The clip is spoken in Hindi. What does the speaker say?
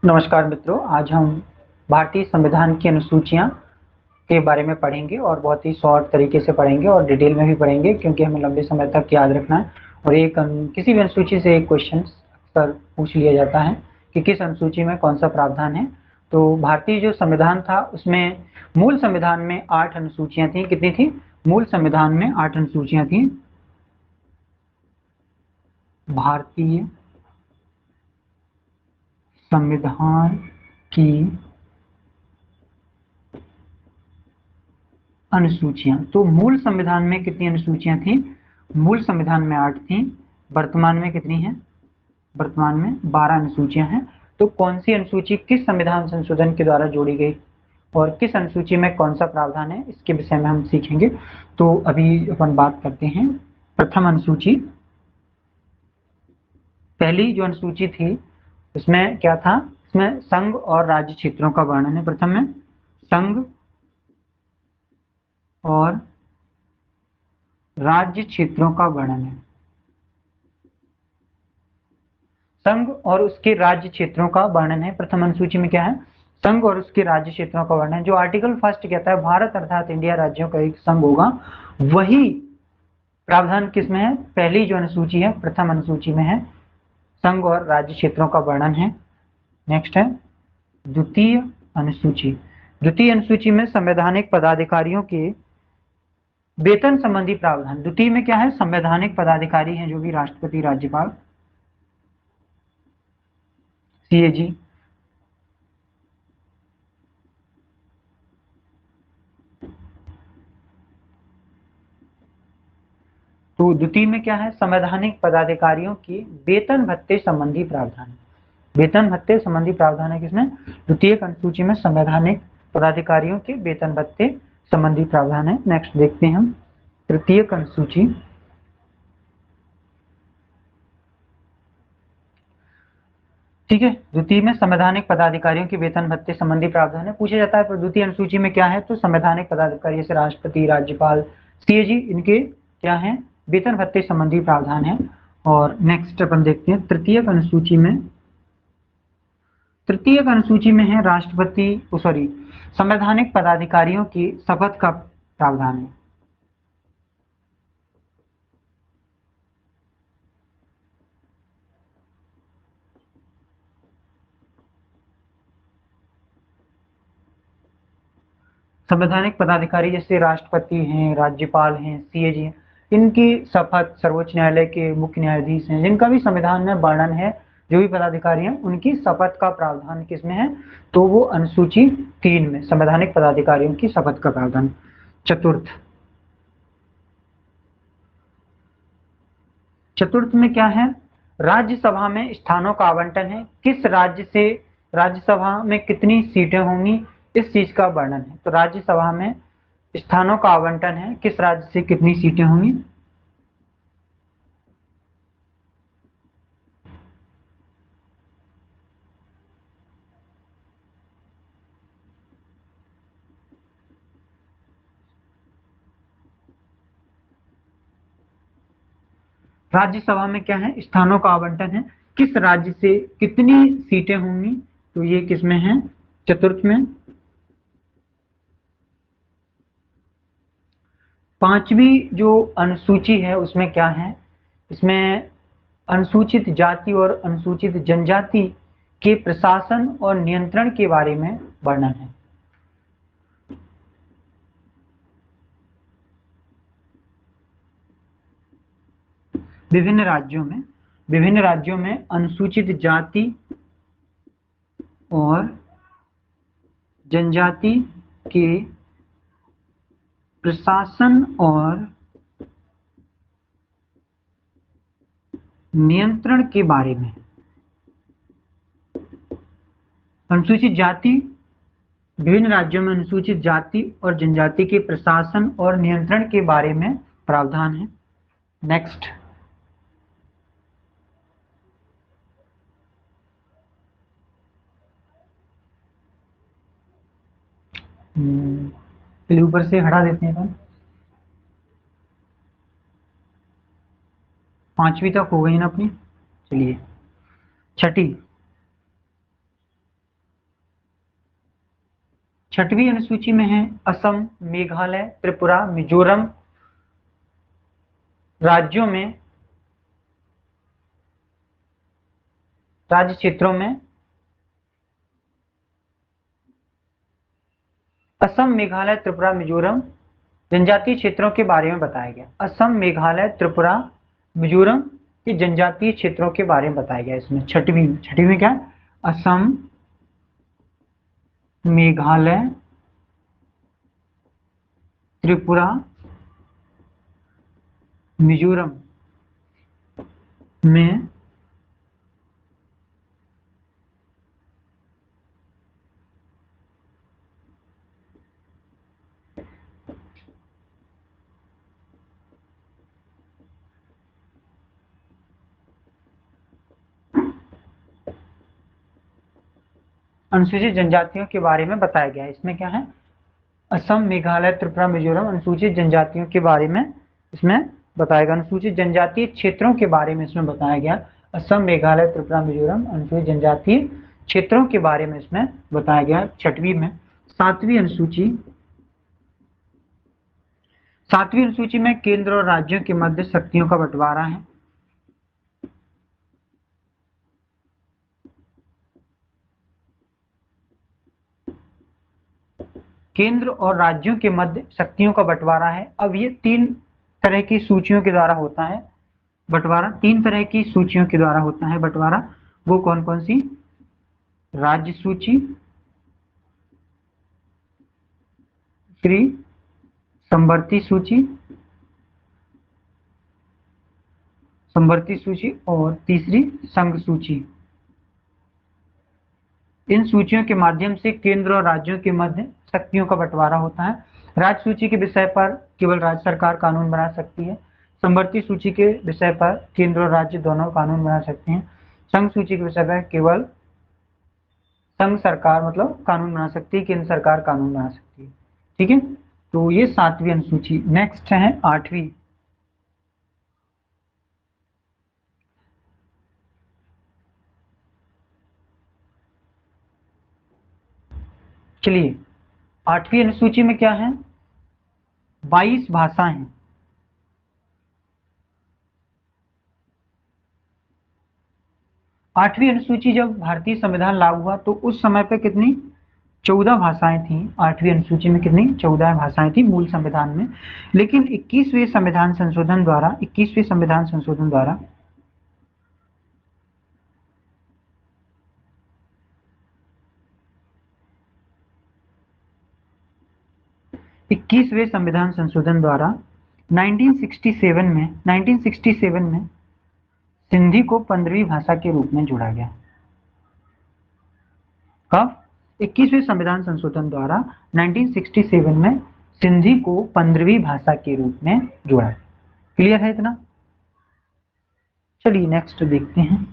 नमस्कार मित्रों, आज हम भारतीय संविधान की अनुसूचियां के बारे में पढ़ेंगे और बहुत ही शॉर्ट तरीके से पढ़ेंगे और डिटेल में भी पढ़ेंगे क्योंकि हमें लंबे समय तक याद रखना है। और एक किसी भी अनुसूची से एक क्वेश्चन अक्सर पूछ लिया जाता है कि किस अनुसूची में कौन सा प्रावधान है। तो भारतीय जो संविधान था उसमें मूल संविधान में 8 अनुसूचियां थी। कितनी थी? मूल संविधान में 8 अनुसूचियां थी। भारतीय संविधान की अनुसूचियां, तो मूल संविधान में कितनी अनुसूचियां थी? मूल संविधान में 8 थी। वर्तमान में कितनी है? वर्तमान में 12 अनुसूचियां हैं। तो कौन सी अनुसूची किस संविधान संशोधन के द्वारा जोड़ी गई और किस अनुसूची में कौन सा प्रावधान है, इसके विषय में हम सीखेंगे। तो अभी अपन बात करते हैं प्रथम अनुसूची। पहली जो अनुसूची थी उसमें क्या था? इसमें संघ और राज्य क्षेत्रों का वर्णन है। प्रथम में संघ और राज्य क्षेत्रों का वर्णन है। संघ और उसके राज्य क्षेत्रों का वर्णन है। प्रथम अनुसूची में क्या है? संघ और उसके राज्य क्षेत्रों का वर्णन। जो आर्टिकल फर्स्ट कहता है भारत अर्थात इंडिया राज्यों का एक संघ होगा, वही प्रावधान किसमें है? पहली जो अनुसूची है प्रथम अनुसूची में है। संघ और राज्य क्षेत्रों का वर्णन है। नेक्स्ट है द्वितीय अनुसूची। द्वितीय अनुसूची में संवैधानिक पदाधिकारियों के वेतन संबंधी प्रावधान। द्वितीय में क्या है? संवैधानिक पदाधिकारी हैं जो भी राष्ट्रपति, राज्यपाल, सीएजी। तो द्वितीय में क्या है? संवैधानिक पदाधिकारियों की वेतन भत्ते संबंधी प्रावधान। वेतन भत्ते संबंधी प्रावधान है किसमें? द्वितीय अनुसूची में संवैधानिक पदाधिकारियों के वेतन भत्ते संबंधी प्रावधान है। नेक्स्ट देखते हैं हम तृतीय अनुसूची। ठीक है, द्वितीय में संवैधानिक पदाधिकारियों के वेतन भत्ते संबंधी प्रावधान है। पूछा जाता है द्वितीय अनुसूची में क्या है? तो संवैधानिक पदाधिकारी जैसे राष्ट्रपति, राज्यपाल, सीएजी, इनके क्या है? वेतन भत्ते संबंधी प्रावधान है। और नेक्स्ट अपन देखते हैं तृतीय अनुसूची में। तृतीय अनुसूची में है राष्ट्रपति सॉरी संवैधानिक पदाधिकारियों की शपथ का प्रावधान है। संवैधानिक पदाधिकारी जैसे राष्ट्रपति हैं, राज्यपाल हैं, सीएजी हैं, इनकी शपथ सर्वोच्च न्यायालय के मुख्य न्यायाधीश हैं, जिनका भी संविधान में वर्णन है, जो भी पदाधिकारी हैं उनकी शपथ का प्रावधान किसमें है? तो वो अनुसूची 3 में संवैधानिक पदाधिकारियों की शपथ का प्रावधान। चतुर्थ में क्या है? राज्यसभा में स्थानों का आवंटन है। किस राज्य से राज्यसभा में कितनी सीटें होंगी, इस चीज का वर्णन है। तो राज्यसभा में स्थानों का आवंटन है, किस राज्य से कितनी सीटें होंगी। राज्यसभा में क्या है? स्थानों का आवंटन है, किस राज्य से कितनी सीटें होंगी। तो ये किसमें है? चतुर्थ में। पांचवी जो अनुसूची है उसमें क्या है? इसमें अनुसूचित जाति और अनुसूचित जनजाति के प्रशासन और नियंत्रण के बारे में वर्णन है। विभिन्न राज्यों में अनुसूचित जाति और जनजाति के प्रशासन और नियंत्रण के बारे में। अनुसूचित जाति, विभिन्न राज्यों में अनुसूचित जाति और जनजाति के प्रशासन और नियंत्रण के बारे में प्रावधान है। नेक्स्ट चलिए ऊपर से हटा देते हैं अपन। पांचवी तक हो गई ना अपनी। चलिए छठी। छठवीं अनुसूची में है असम, मेघालय, त्रिपुरा, मिजोरम राज्यों में, राज्य क्षेत्रों में असम, मेघालय, त्रिपुरा, मिजोरम जनजातीय क्षेत्रों के बारे में बताया गया। असम, मेघालय, त्रिपुरा, मिजोरम के जनजातीय क्षेत्रों के बारे में बताया गया इसमें। छठवीं में क्या है? असम, मेघालय, त्रिपुरा, मिजोरम में अनुसूचित जनजातियों के बारे में बताया गया है। इसमें क्या है? असम, मेघालय, त्रिपुरा, मिजोरम अनुसूचित जनजातियों के बारे में इसमें बताया गया। अनुसूचित जनजातीय क्षेत्रों के बारे में इसमें बताया गया। असम, मेघालय, त्रिपुरा, मिजोरम अनुसूचित जनजातीय क्षेत्रों के बारे में इसमें बताया गया छठवीं में। सातवीं अनुसूची में केंद्र और राज्यों के मध्य शक्तियों का बंटवारा है। केंद्र और राज्यों के मध्य शक्तियों का बंटवारा है। अब ये 3 तरह की सूचियों के द्वारा होता है बंटवारा। 3 तरह की सूचियों के द्वारा होता है बंटवारा। वो कौन कौन सी? राज्य सूची, दूसरी समवर्ती सूची और तीसरी संघ सूची। इन सूचियों के माध्यम से केंद्र और राज्यों के मध्य शक्तियों का बंटवारा होता है। राज्य सूची के विषय पर केवल राज्य सरकार कानून बना सकती है। समवर्ती सूची के विषय पर केंद्र और राज्य दोनों कानून बना सकते हैं। संघ सूची के विषय पर केवल संघ सरकार मतलब कानून बना सकती है, केंद्र सरकार कानून बना सकती है। ठीक है, तो ये 7वीं अनुसूची। नेक्स्ट है 8वीं। चलिए, 8वीं अनुसूची में क्या है? 22 भाषाएं हैं। 8वीं अनुसूची जब भारतीय संविधान लागू हुआ तो उस समय पे कितनी? 14 भाषाएं थी। 8वीं अनुसूची में कितनी? 14 भाषाएं थी मूल संविधान में। लेकिन 21वें संविधान संशोधन द्वारा इक्कीसवें संविधान संशोधन द्वारा 1967 में सिंधी को 15वीं भाषा के रूप में जोड़ा गया। कब? 21वें संविधान संशोधन द्वारा 1967 में सिंधी को 15वीं भाषा के रूप में जोड़ा। क्लियर है इतना? चलिए नेक्स्ट देखते हैं।